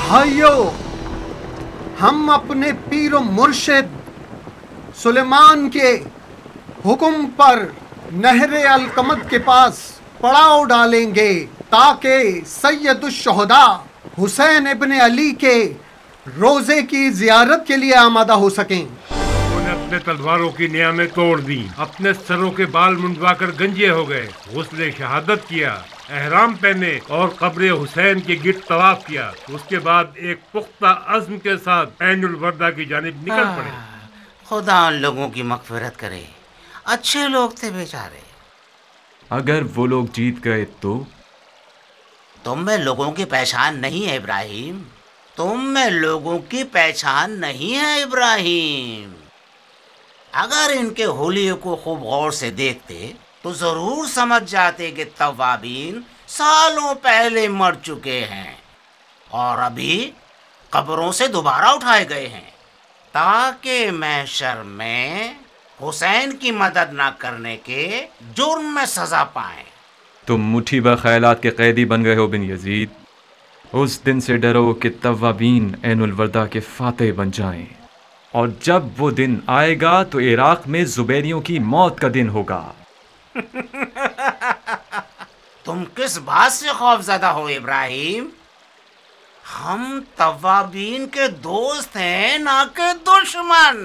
भाइयों, हम अपने पीर मुर्शिद सुलेमान के हुक्म पर नहरे अलकमद के पास पड़ाव डालेंगे ताकि सैयदुश्शुहदा हुसैन इब्ने अली के रोजे की जियारत के लिए आमादा हो सकें। उन्होंने अपने तलवारों की नियामें तोड़ दी, अपने सरों के बाल मुंडवाकर गंजे हो गए, गुस्ले शहादत किया, एहराम पहने और कब्र हुसैन के गिर्द तवाफ किया। उसके बाद एक पुख्ता अज़्म के साथ ऐनुल वर्दा की जानिब निकल पड़े। खुदा उन लोगों की मग़फ़िरत करे, अच्छे लोग थे बेचारे। अगर वो लोग जीत गए तो? तुम में लोगों की पहचान नहीं है इब्राहिम, तुम में लोगों की पहचान नहीं है इब्राहिम। अगर इनके होलियों को खूब गौर से देखते तो जरूर समझ जाते कि तवाबीन सालों पहले मर चुके हैं और अभी कब्रों से दोबारा उठाए गए हैं ताकि महशर में हुसैन की मदद ना करने के जुर्म में सजा पाएं। तुम मुट्ठी भर ख्यालात के कैदी बन गए हो बिन यजीद। उस दिन से डरो कि तवाबीन ऐनुल वर्दा के फातेह बन जाएं, और जब वो दिन आएगा तो इराक में जुबैरियों की मौत का दिन होगा। तुम किस बात से खौफज़दा हो इब्राहिम? हम तवाबीन के दोस्त हैं ना कि दुश्मन।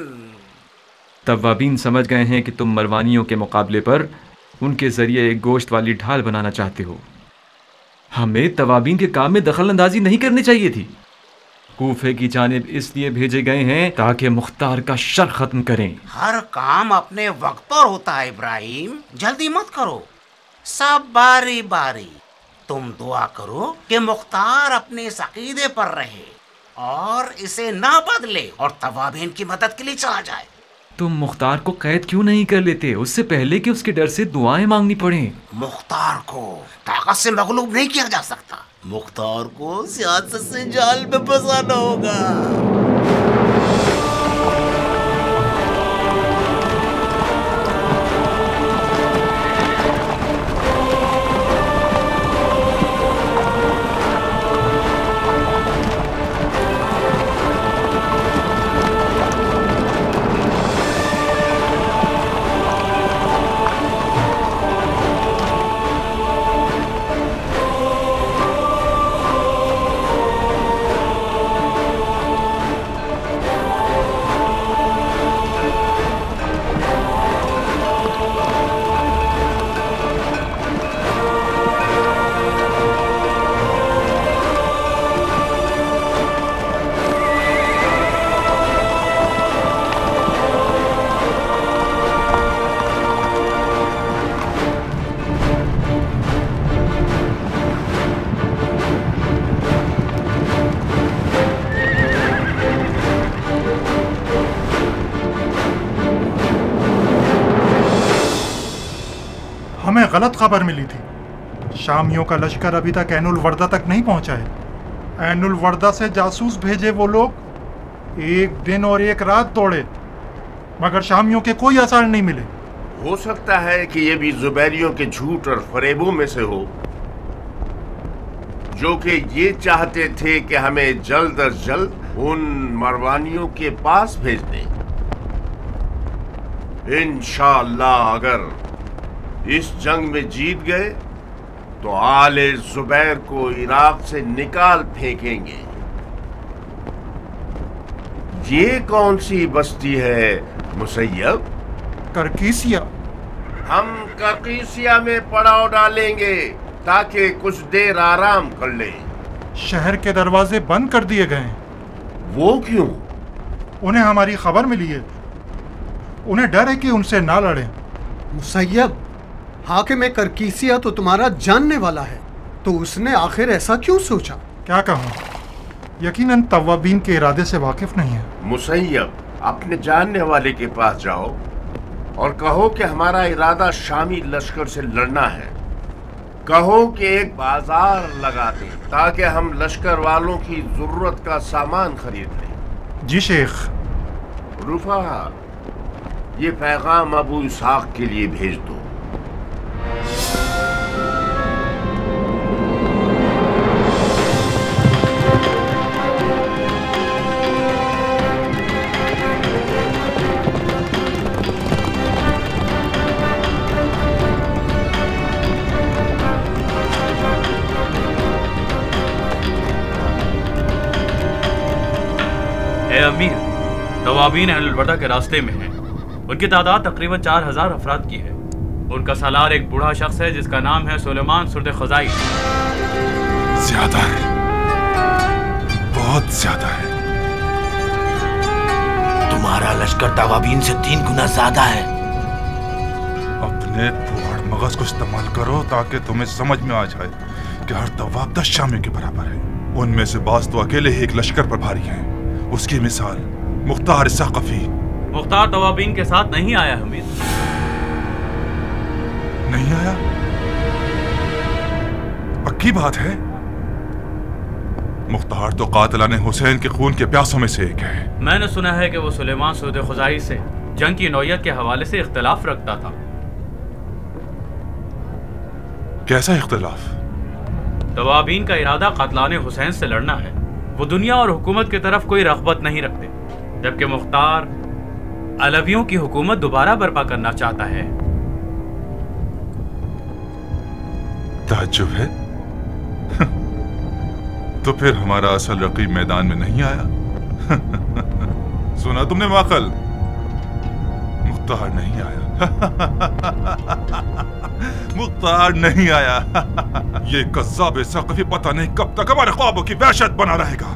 तवाबीन समझ गए हैं कि तुम मरवानियों के मुकाबले पर उनके जरिए एक गोश्त वाली ढाल बनाना चाहते हो। हमें तवाबीन के काम में दखल अंदाजी नहीं करनी चाहिए थी। कूफे की जानिब इसलिए भेजे गए हैं ताकि मुख्तार का शर खत्म करें। हर काम अपने वक्त पर होता है इब्राहिम, जल्दी मत करो, सब बारी बारी। तुम दुआ करो कि मुख्तार अपने इस अकीदे पर रहे और इसे ना बदले और तवाबीन की मदद के लिए चला जाए। तुम मुख्तार को कैद क्यों नहीं कर लेते उससे पहले कि उसके डर से दुआएं मांगनी पड़े? मुख्तार को ताकत से मगलूब नहीं किया जा सकता। मुख्तार को सियासत से जाल में फंसाना होगा। हमें गलत खबर मिली थी। शामियों का लश्कर अभी तक ऐनुल वर्दा तक नहीं पहुंचा है। ऐनुल वर्दा से जासूस भेजे वो लोग एक दिन और एक रात दौड़े, मगर शामियों के कोई असर नहीं मिले। हो सकता है कि ये भी जुबैरियों के झूठ और फरेबों में से हो, जो कि ये चाहते थे कि हमें जल्द अज जल्द उन मरवानियों के पास भेज दें। इंशाअल्लाह अगर इस जंग में जीत गए तो आले जुबैर को इराक से निकाल फेंकेंगे। ये कौन सी बस्ती है मुसैयब? करकीसिया। हम करकीसिया में पड़ाव डालेंगे ताकि कुछ देर आराम कर लें। शहर के दरवाजे बंद कर दिए गए हैं। वो क्यों? उन्हें हमारी खबर मिली है, उन्हें डर है कि उनसे ना लड़ें। मुसैयब, हाकिम करकीसिया तो तुम्हारा जानने वाला है, तो उसने आखिर ऐसा क्यों सोचा? क्या कहूँ, यकीनन तवाबीन के इरादे से वाकिफ नहीं है। मुसैयब, अपने जानने वाले के पास जाओ और कहो कि हमारा इरादा शामी लश्कर से लड़ना है। कहो कि एक बाजार लगा दे ताकि हम लश्कर वालों की जरूरत का सामान खरीद लें। जी शेख। रुफा, ये पैगाम अबू इसहाक के लिए भेज दो। तवाबीन अहलुल वर्दा के रास्ते में हैं। उनकी तादाद तकरीबन 4000 अफराद की है। उनका सालार एक बूढ़ा शख्स है जिसका नाम है सुलेमान सुर्द ख़ुज़ाई। ज्यादा है, बहुत ज्यादा है। तुम्हारा लश्कर तवाबीन से 3 गुना ज्यादा है। अपने फुहड़ मगज को इस्तेमाल करो ताकि तुम्हें समझ में आ जाए कि हर तवाब 10 शामियों के बराबर है। उनमें से बाज तो अकेले ही एक लश्कर पर भारी हैं। उसकी मिसाल मुख्तार सक़फ़ी। मुख्तार तवाबीन के साथ नहीं आया हमीद। नहीं आया? पक्की बात है? मुख्तार तो कातिलाने हुसैन के खून के प्यासों में से एक है। मैंने सुना है कि वो सुलेमान सुर्द ख़ुज़ाई से जंग की नौयत के हवाले से इख्तिलाफ रखता था। कैसा इख्तिलाफ? तवाबीन का इरादा कातिलाने हुसैन से लड़ना है। वो दुनिया और हुकूमत की तरफ कोई रग़बत नहीं रखते, जबकि मुख्तार अलवियों की हुकूमत दोबारा बर्पा करना चाहता है। ताज्जुब है। तो फिर हमारा असल रकीब मैदान में नहीं आया। सुना तुमने माकल? मुख्तार नहीं आया। मुख्तार नहीं आया। ये कज़्ज़ाब सक़फ़ी पता नहीं कब तक हमारे ख्वाबों की वहशत बना रहेगा।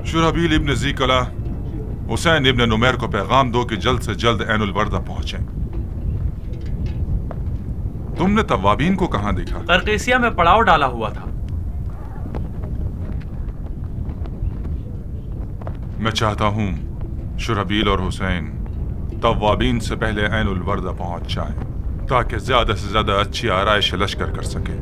शुरहबील इब्न ज़ीकला हुसैन इब्न नुमैर को पैगाम दो कि जल्द से जल्द ऐनुल वर्दा पहुंचे। तुमने तवाबीन को कहां देखा? करकेसिया में पड़ाव डाला हुआ था। मैं चाहता हूं शुरहबील और हुसैन तवाबीन से पहले ऐनुल वर्दा पहुंच जाएं, ताकि ज्यादा से ज्यादा अच्छी आराइश लश्कर कर सके।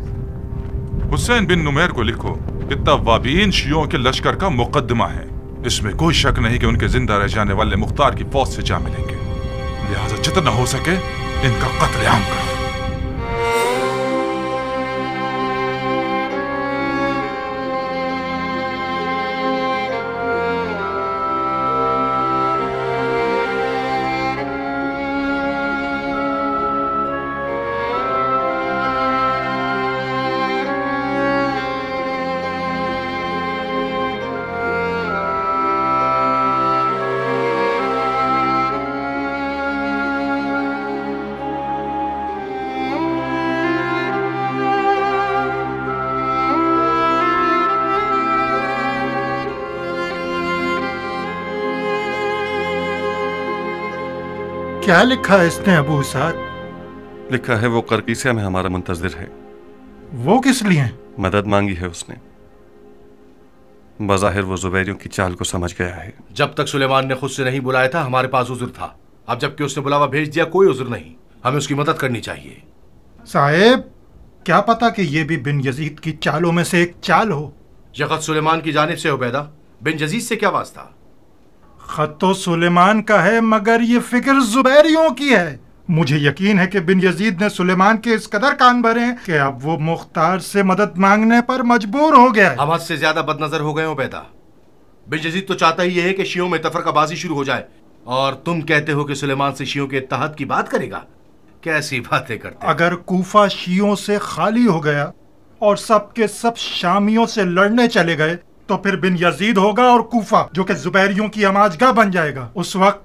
हुसैन बिन नुमैर को लिखो कि तवाबीन शियों के लश्कर का मुकद्दमा है। इसमें कोई शक नहीं कि उनके जिंदा रह जाने वाले मुख्तार की फौज से जा मिलेंगे। लिहाजा जितना हो सके इनका कत्लेआम करो। क्या लिखा है इसने अबू इसाक? लिखा है वो करकीसिया में हमारा मुंतजिर है। वो किस लिए? मदद मांगी है उसने। बज़ाहिर वो जुबैरियों की चाल को समझ गया है। जब तक सुलेमान ने खुद से नहीं बुलाया था हमारे पास उज़्र था। अब जबकि उसने बुलावा भेज दिया कोई उज़्र नहीं। हमें उसकी मदद करनी चाहिए। साहेब, क्या पता कि ये भी बिन यजीद की चालों में से एक चाल हो। यह खत सुलेमान की जानिब से उबैदा, बिन यजीद से क्या वास्ता? खत तो सुलेमान का है मगर ये फिक्र जुबैरियों की है। मुझे यकीन है कि बिन यजीद ने सुलेमान के इस कदर कान भरे हैं कि अब वो मुख्तार से मदद मांगने पर मजबूर हो गया है। हम हद से ज्यादा बदनजर हो गए हो उबैदा। बिन यजीद तो चाहता ही है कि शियों में तफरकाबाजी शुरू हो जाए, और तुम कहते हो कि सुलेमान से शियों के इत्तेहाद की बात करेगा। कैसी बातें करते। अगर कूफा शियों से खाली हो गया और सब के सब शामियों से लड़ने चले गए तो फिर बिन यजीद होगा और कूफा जो कि जुबैरियों की अमाजगाह बन जाएगा। उस वक्त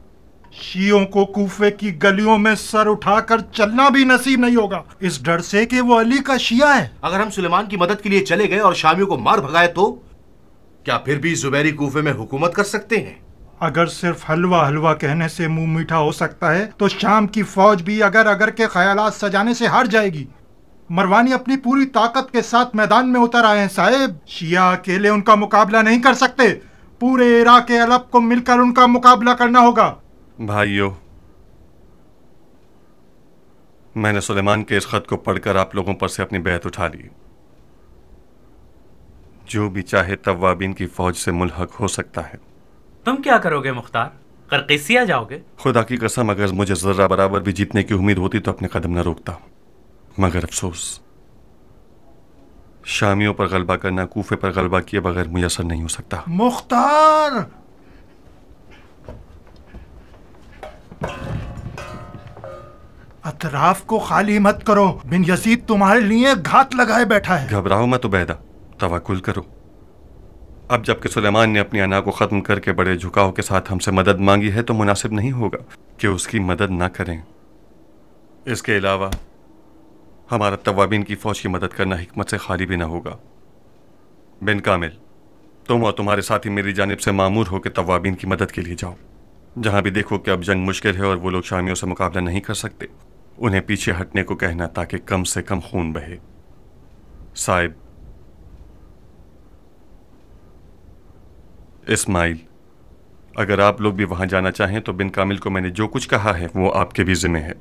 शियों को कूफे की गलियों में सर उठाकर चलना भी नसीब नहीं होगा, इस डर से कि वो अली का शिया है। अगर हम सुलेमान की मदद के लिए चले गए और शामियों को मार भगाए तो क्या फिर भी जुबैरी कूफे में हुकूमत कर सकते हैं? अगर सिर्फ हलवा हलवा कहने से मुंह मीठा हो सकता है तो शाम की फौज भी अगर अगर के ख्यालात सजाने से हार जाएगी। मरवानी अपनी पूरी ताकत के साथ मैदान में उतर आए हैं साहेब। शिया अकेले उनका मुकाबला नहीं कर सकते, पूरे इराक अलब को मिलकर उनका मुकाबला करना होगा। भाइयों, मैंने सुलेमान के इस खत को पढ़कर आप लोगों पर से अपनी बैत उठा ली। जो भी चाहे तवाबीन की फौज से मुल्हक हो सकता है। तुम क्या करोगे मुख्तार? करकीसिया जाओगे? खुदा की कसम, अगर मुझे जर्रा बराबर भी जीतने की उम्मीद होती तो अपने कदम न रोकता, मगर अफसोस शामियों पर गलबा करना कूफे पर गलबा किए बगैर मुयसर नहीं हो सकता। मुख्तार, अतराफ को खाली मत करो, बिन यजीद तुम्हारे लिए घात लगाए बैठा है। घबराओ मत उबैदा, तवक्कुल करो। अब जबकि सुलेमान ने अपनी अना को ख़त्म करके बड़े झुकाव के साथ हमसे मदद मांगी है तो मुनासिब नहीं होगा कि उसकी मदद ना करें। इसके अलावा हमारा तवाबीन की फ़ौज की मदद करना हिकमत से खाली भी ना होगा। बिन कामिल, तुम और तुम्हारे साथी मेरी जानिब से मामूर हो कि तवाबीन की मदद के लिए जाओ। जहाँ भी देखो कि अब जंग मुश्किल है और वो लोग शामियों से मुकाबला नहीं कर सकते, उन्हें पीछे हटने को कहना ताकि कम से कम खून बहे। साहिब इस्माइल, अगर आप लोग भी वहां जाना चाहें तो बिन कामिल को मैंने जो कुछ कहा है वो आपके भी जिम्मे है।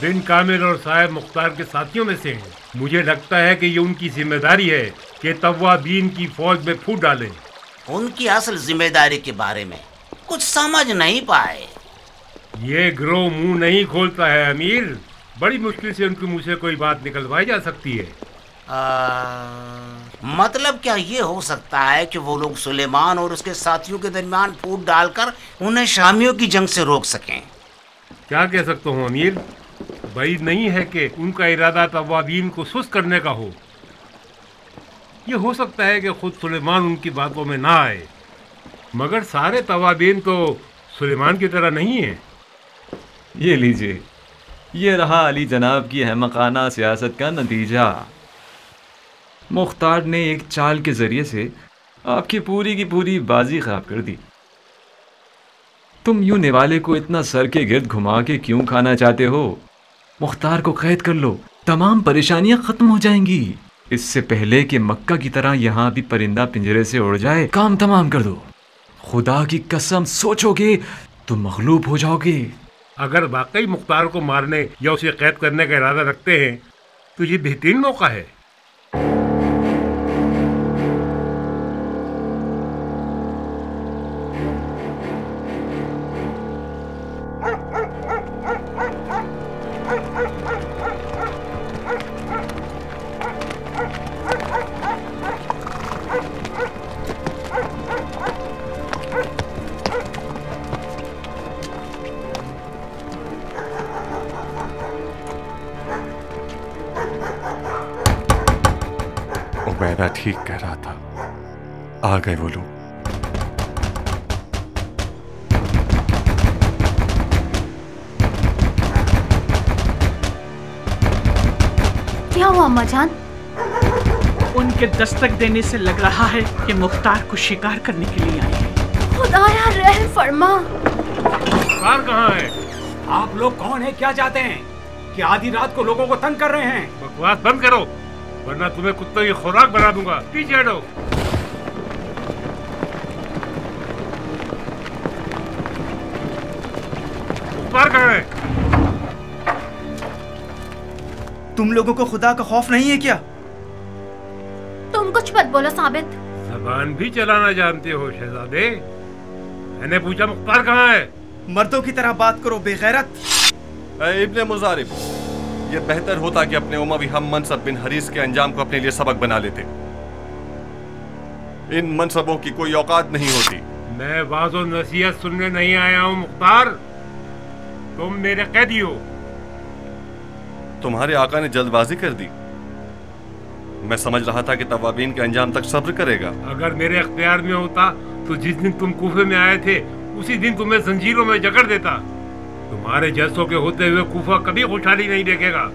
बिन कामिल और साहिब मुख्तार के साथियों में से हैं। मुझे लगता है कि ये उनकी जिम्मेदारी है कि तवाबीन की फौज में फूट डालें। उनकी असल जिम्मेदारी के बारे में कुछ समझ नहीं पाए। ये गिरोह मुंह नहीं खोलता है अमीर। बड़ी मुश्किल से उनके मुंह से कोई बात निकलवाई जा सकती है। मतलब क्या ये हो सकता है कि वो लोग सुलेमान और उसके साथियों के दरमियान फूट डालकर उन्हें शामियों की जंग से रोक सकें? क्या कह सकता हूँ अमीर, बैद नहीं है कि उनका इरादा तवाबीन को सुस्त करने का हो। ये हो सकता है कि खुद सुलेमान उनकी बातों में ना आए, मगर सारे तवाबीन तो सुलेमान की तरह नहीं है। ये लीजिए, ये रहा अली जनाब की अहमकाना सियासत का नतीजा। मुख्तार ने एक चाल के जरिए से आपकी पूरी की पूरी बाजी खराब कर दी। तुम यूं निवाले को इतना सर के गिर्द घुमा के क्यों खाना चाहते हो? मुख्तार को कैद कर लो, तमाम परेशानियां खत्म हो जाएंगी। इससे पहले कि मक्का की तरह यहाँ भी परिंदा पिंजरे से उड़ जाए, काम तमाम कर दो। खुदा की कसम, सोचोगे तो मगलूब हो जाओगे। अगर वाकई मुख्तार को मारने या उसे कैद करने का इरादा रखते हैं तो ये बेहतरीन मौका है। उबैदा ठीक कह रहा था, आ गए वो लोग। क्या हुआ अम्माजान? उनके दस्तक देने से लग रहा है कि मुख्तार को शिकार करने के लिए आए हैं। खुदाया रहम फरमा। मुख्तार कहाँ है? आप लोग कौन है, क्या चाहते हैं? कि आधी रात को लोगों को तंग कर रहे हैं? बकवास बंद करो वरना तुम्हें कुत्तों की खुराक बना दूंगा। पीछे हटो। मुख्तार कहाँ है? तुम लोगों को खुदा का खौफ नहीं है क्या? तुम कुछ मत बोलो साबित। ज़बान भी चलाना जानते हो शहजादे? मैंने पूछा मुख्तार कहाँ है? मर्दों की तरह बात करो बेगैरत। इब्ने मुजारिब, ये बेहतर होता कि अपने उमवी हम मनसब बिन हरीस के अंजाम को अपने लिए सबक बना लेते। इन मनसबों की कोई औकात नहीं होती। मैं वाज़ो नसीहत सुनने नहीं आया हूँ मुख्तार, तुम मेरे कैदी हो। तुम्हारे आका ने जल्दबाजी कर दी। मैं समझ रहा था कि तवाबीन के अंजाम तक सब्र करेगा। अगर मेरे अख्तियार में होता तो जिस दिन तुम कूफे में आए थे उसी दिन तुम्हें जंजीरों में जकड़ देता। तुम्हारे जैसों के होते हुए कूफा कभी खुशहाली नहीं देखेगा।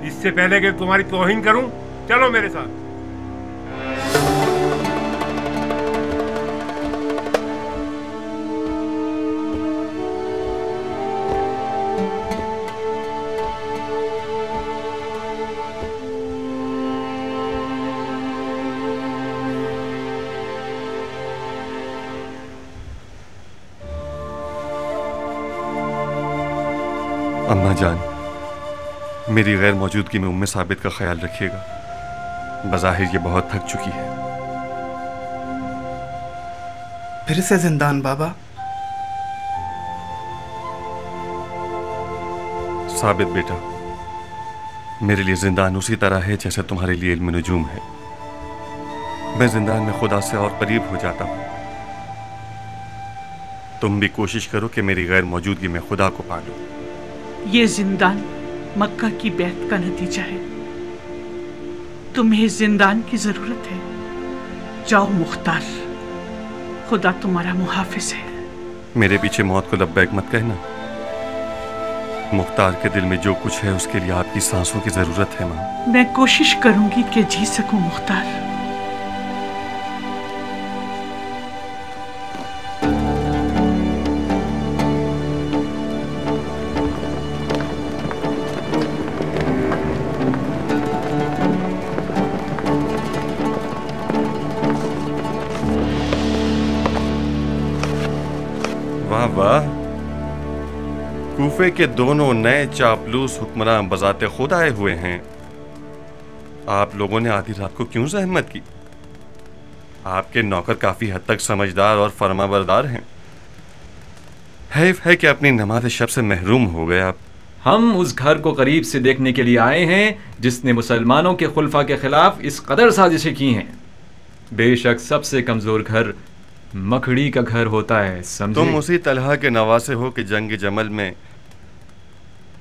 इससे पहले कि तुम्हारी तौहीन करूं, चलो मेरे साथ। अम्मा जान, मेरी गैर मौजूदगी में उम्मे साबित का ख्याल रखिएगा। बज़ाहिर ये बहुत थक चुकी है। फिर से जिंदान बाबा? साबित बेटा, मेरे लिए जिंदान उसी तरह है जैसे तुम्हारे लिए इल्म नजूम है। मैं जिंदान में खुदा से और करीब हो जाता हूं। तुम भी कोशिश करो कि मेरी गैर मौजूदगी में खुदा को पालो। ये जिंदान मक्का की बैत का नतीजा है। तुम्हें जिंदान की जरूरत है। जाओ मुख्तार, खुदा तुम्हारा मुहाफिज है। मेरे पीछे मौत को लब्बैक मत कहना। मुख्तार के दिल में जो कुछ है उसके लिए आपकी सांसों की जरूरत है मां। मैं कोशिश करूंगी कि जी सकूं मुख्तार। वाह वाह, कूफे के दोनों नए चापलूस हुक्मरान बजाते खुद आए हुए हैं। आप लोगों ने आधी रात को क्यों जहमत की? आपके नौकर काफी हद तक समझदार और फरमाबरदार हैं। हैफ है कि अपनी नमाज शब से महरूम हो गए आप। हम उस घर को करीब से देखने के लिए आए हैं जिसने मुसलमानों के खुलफा के खिलाफ इस कदर साजिशें की हैं। बेशक सबसे कमजोर घर मकड़ी का घर होता है, समझे? तुम उसी तलहा के नवासे हो कि जंग जमल में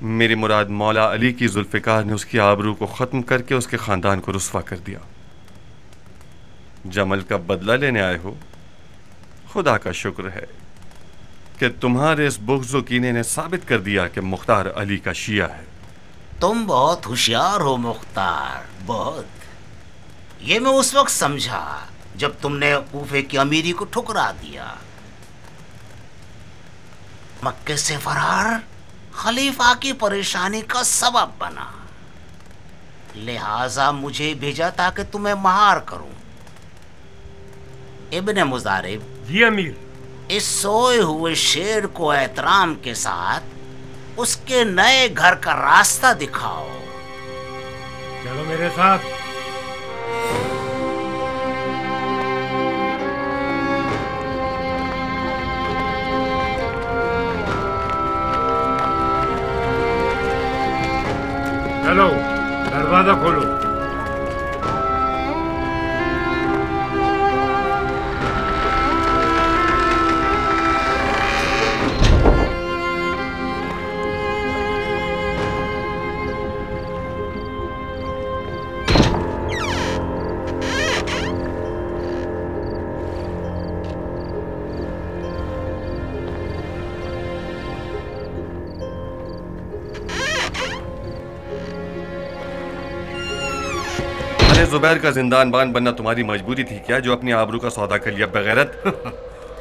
मेरी मुराद मौला अली की जुल्फिकार ने उसकी आबरू को ख़त्म करके उसके ख़ानदान को रुस्वा कर दिया। जमल का बदला लेने आए हो। खुदा का शुक्र है कि तुम्हारे इस बुग़्ज़ व कीने ने साबित कर दिया कि मुख्तार अली का शिया है। तुम बहुत होशियार हो मुख्तार, बहुत। ये मैं उस वक्त समझा जब तुमने कूफे की अमीरी को ठुकरा दिया। मक्के से फरार खलीफा की परेशानी का सबब बना, लिहाजा मुझे भेजा ताकि तुम्हें महार करूं। इब्ने मुजारिब। जी अमीर। इस सोए हुए शेर को एहतराम के साथ उसके नए घर का रास्ता दिखाओ। चलो मेरे साथ। चलो दरवाजा खोलो। जुबैर का जिंदानबान बनना तुम्हारी मजबूरी थी क्या, जो अपनी आबरू का सौदा कर लिया बगैरत?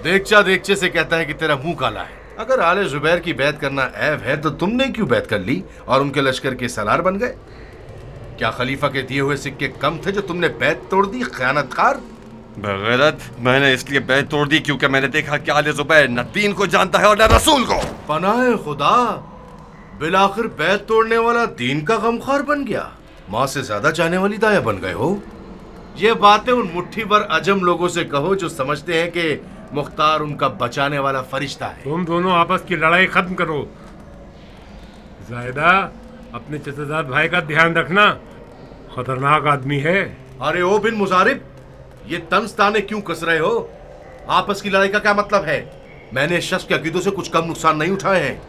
देखचा देखचे से कहता है कि तेरा मुंह काला है। अगर आले जुबैर की बैत करना ऐब है तो तुमने क्यों बैत कर ली और उनके लश्कर के सलार बन गए? क्या खलीफा के दिए हुए सिक्के कम थे जो तुमने बैत तोड़ दी, खयानतकार? बगैरत, मैंने इसलिए बैत तोड़ दी क्योंकि मैंने देखा कि आले जुबैर न दीन को जानता है और न रसूल को। पनाहे खुदा, बिलाखिर बैत तोड़ने वाला दीन का गमखार बन गया, माँ से ज्यादा चाहने वाली दाया बन गए हो। ये बातें उन मुट्ठी भर अजम लोगों से कहो जो समझते हैं कि मुख्तार उनका बचाने वाला फरिश्ता है। तुम दोनों आपस की लड़ाई खत्म करो। जायदा, अपने चचेदार भाई का ध्यान रखना, खतरनाक आदमी है। अरे ओ बिन मुजारिब, ये तंज ताने क्यों कस रहे हो? आपस की लड़ाई का क्या मतलब है? मैंने इस शख्स के अकीदों से कुछ कम नुकसान नहीं उठाए हैं।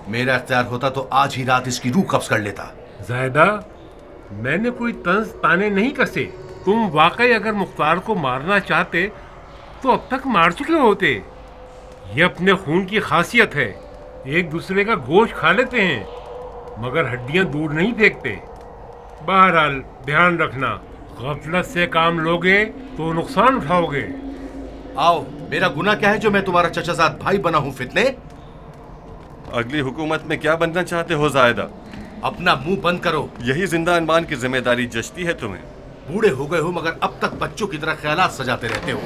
मेरा इख्तियार होता तो आज ही रात इसकी रूह कब्ज कर लेता। जायदा, मैंने कोई तंज ताने नहीं कसे। तुम वाकई अगर मुख्तार को मारना चाहते तो अब तक मार चुके होते। ये अपने खून की खासियत है, एक दूसरे का गोश्त खा लेते हैं मगर हड्डियां दूर नहीं फेंकते। बहरहाल ध्यान रखना, गफलत से काम लोगे तो नुकसान उठाओगे। आओ, मेरा गुनाह क्या है जो मैं तुम्हारा चचाजाद भाई बना हूँ फितने? अगली हुकूमत में क्या बनना चाहते हो जायदा? अपना मुंह बंद करो। यही जिंदानबान की जिम्मेदारी जचती है तुम्हें? बूढ़े हो गए हो मगर अब तक बच्चों की तरह ख्यालात सजाते रहते हो।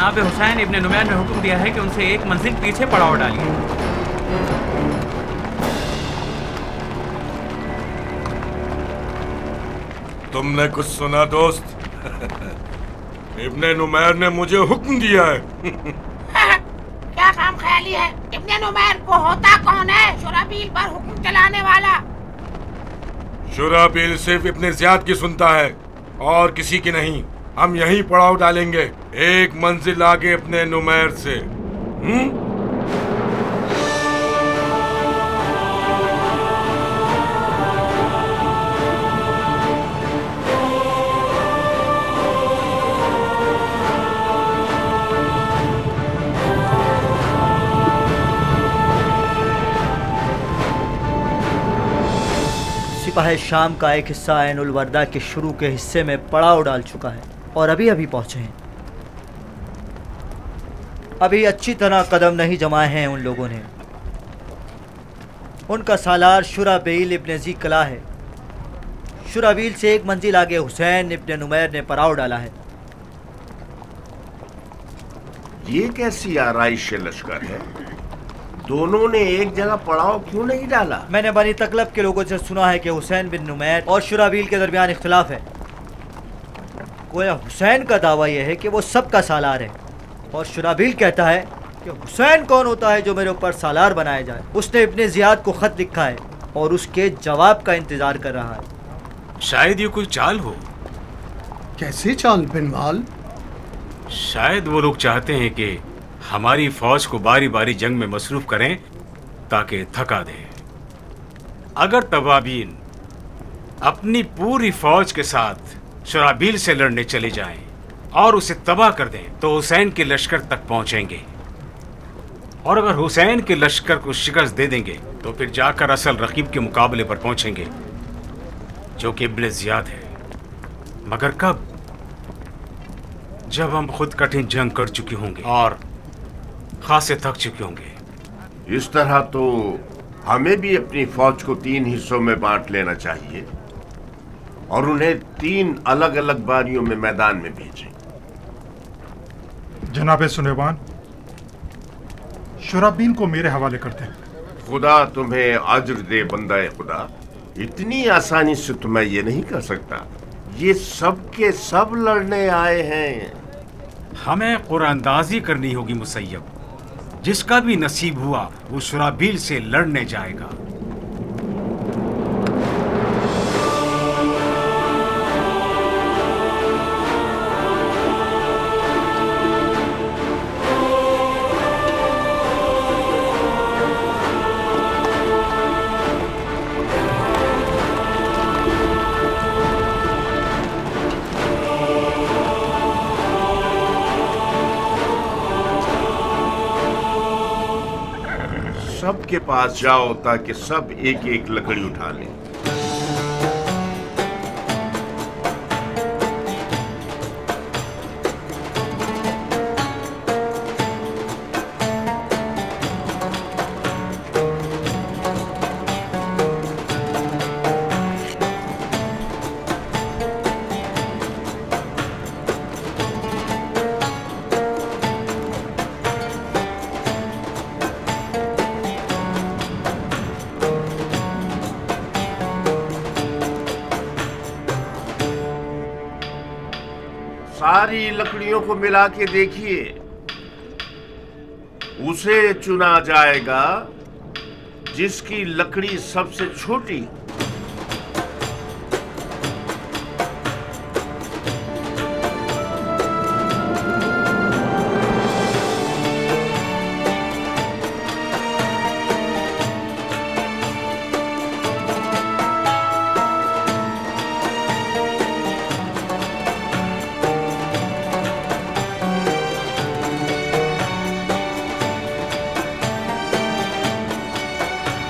जनाब हुसैन इब्ने नुमैर ने हुक्म दिया है कि उनसे एक मंजिल पीछे पड़ाव डालिए। तुमने कुछ सुना दोस्त? इब्ने नुमैर ने मुझे हुक्म दिया है। क्या काम ख्याली है? इब्ने नुमैर वो होता कौन है शुराबील पर हुक्म चलाने वाला? शुराबील सिर्फ इब्ने ज़ियाद की सुनता है और किसी की नहीं। हम यहीं पड़ाव डालेंगे, एक मंजिल आगे अपने नुमैर से। सिपाही शाम का एक हिस्सा ऐनुल वर्दा के शुरू के हिस्से में पड़ाव डाल चुका है और अभी अभी पहुंचे हैं। अभी अच्छी तरह कदम नहीं जमाए हैं उन लोगों ने। उनका सालार शुराबील इब्ने ज़ी कला है। शुराबील से एक मंजिल आगे हुसैन इब्ने नुमैर ने पड़ाव डाला है। ये कैसी आराइश लश्कर है? दोनों ने एक जगह पड़ाव क्यों नहीं डाला? मैंने बनी तकलब के लोगों से सुना है कि हुसैन बिन नुमैर और शुराबील के दरमियान इख्तिलाफ है। गोया हुसैन का दावा यह है कि वो सबका सालार है और शुराबील कहता है कि हुसैन कौन होता है जो मेरे ऊपर सालार बनाया जाए। उसने इब्ने ज़ियाद को खत लिखा है और उसके जवाब का इंतजार कर रहा है। शायद ये कोई चाल हो। कैसी चाल बिनवाल? शायद वो लोग चाहते हैं कि हमारी फौज को बारी बारी जंग में मसरूफ करें ताकि थका दें। अगर तवाबीन अपनी पूरी फौज के साथ शुराबील से लड़ने चले जाएं और उसे तबाह कर दें तो हुसैन के लश्कर तक पहुंचेंगे, और अगर हुसैन के लश्कर को शिकस्त दे देंगे तो फिर जाकर असल रकीब के मुकाबले पर पहुंचेंगे जो कि इब्ने ज़ियाद है। मगर कब? जब हम खुद कठिन जंग कर चुके होंगे और खासे थक चुके होंगे। इस तरह तो हमें भी अपनी फौज को 3 हिस्सों में बांट लेना चाहिए और उन्हें 3 अलग अलग बारियों में मैदान में भेजें। जनाब सुलेमान, शुराबील को मेरे हवाले करते हैं। खुदा तुम्हें अज्र दे बंदा खुदा। इतनी आसानी से तो मैं ये नहीं कर सकता। ये सब के सब लड़ने आए हैं। हमें कुरानंदाजी करनी होगी मुसैयब। जिसका भी नसीब हुआ वो शुराबील से लड़ने जाएगा। सबके पास जाओ ताकि सब एक एक लकड़ी उठा लें। सारी लकड़ियों को मिला के देखिए, उसे चुना जाएगा जिसकी लकड़ी सबसे छोटी।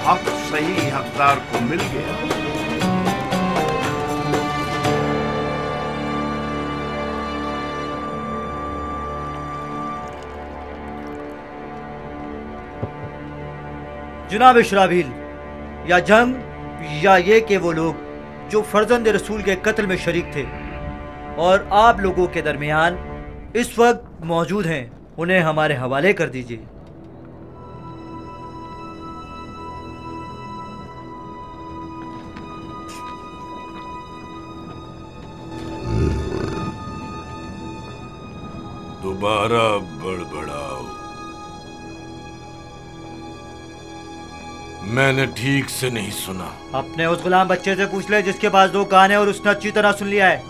हक सही हकदार को मिल गया। जनाब शुराबील, या जंग या ये कि वो लोग जो फर्जंद रसूल के कत्ल में शरीक थे और आप लोगों के दरमियान इस वक्त मौजूद हैं, उन्हें हमारे हवाले कर दीजिए। दोबारा बड़बड़ाओ। मैंने ठीक से नहीं सुना। अपने उस गुलाम बच्चे से पूछ ले जिसके पास 2 कान है और उसने अच्छी तरह सुन लिया है।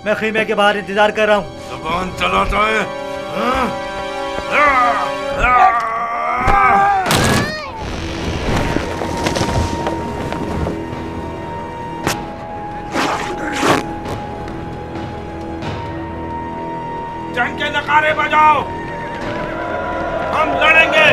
मैं खीमे के बाहर इंतजार कर रहा हूँ। ज़बान चलाता है। जंग के नकारे बजाओ, हम लड़ेंगे।